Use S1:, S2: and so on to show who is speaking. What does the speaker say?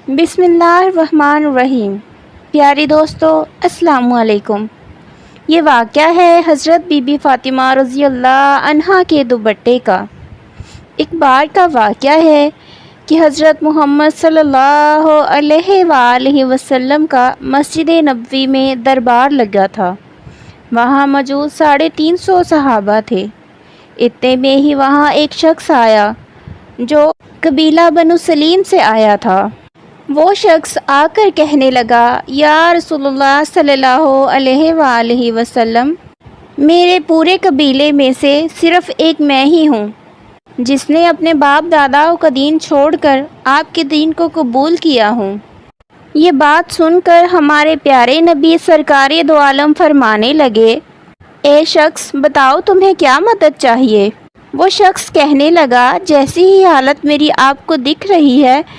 S1: بسم اللہ الرحمن الرحیم۔ پیارے دوستو السلام علیکم۔ یہ واقعہ ہے حضرت بی بی فاطمہ رضی اللہ عنہا کے دوپٹے کا۔ ایک بار کا واقعہ ہے کہ حضرت محمد صلی اللہ علیہ وآلہ وسلم کا مسجد نبوی میں دربار لگا تھا۔ وہاں موجود 350 صحابہ تھے۔ اتنے میں ہی وہاں ایک شخص آیا جو قبیلہ بنو سلیم سے آیا تھا۔ وہ شخص آ کر کہنے لگا، یا رسول اللہ صلی اللہ علیہ وآلہ وسلم، میرے پورے قبیلے میں سے صرف ایک میں ہی ہوں جس نے اپنے باپ داداؤں کا دین چھوڑ کر آپ کے دین کو قبول کیا ہوں۔ یہ بات سن کر ہمارے پیارے نبی سرکار دو عالم فرمانے لگے، اے شخص بتاؤ تمہیں کیا مدد چاہیے؟ وہ شخص کہنے لگا، جیسی ہی حالت میری آپ کو دکھ رہی ہے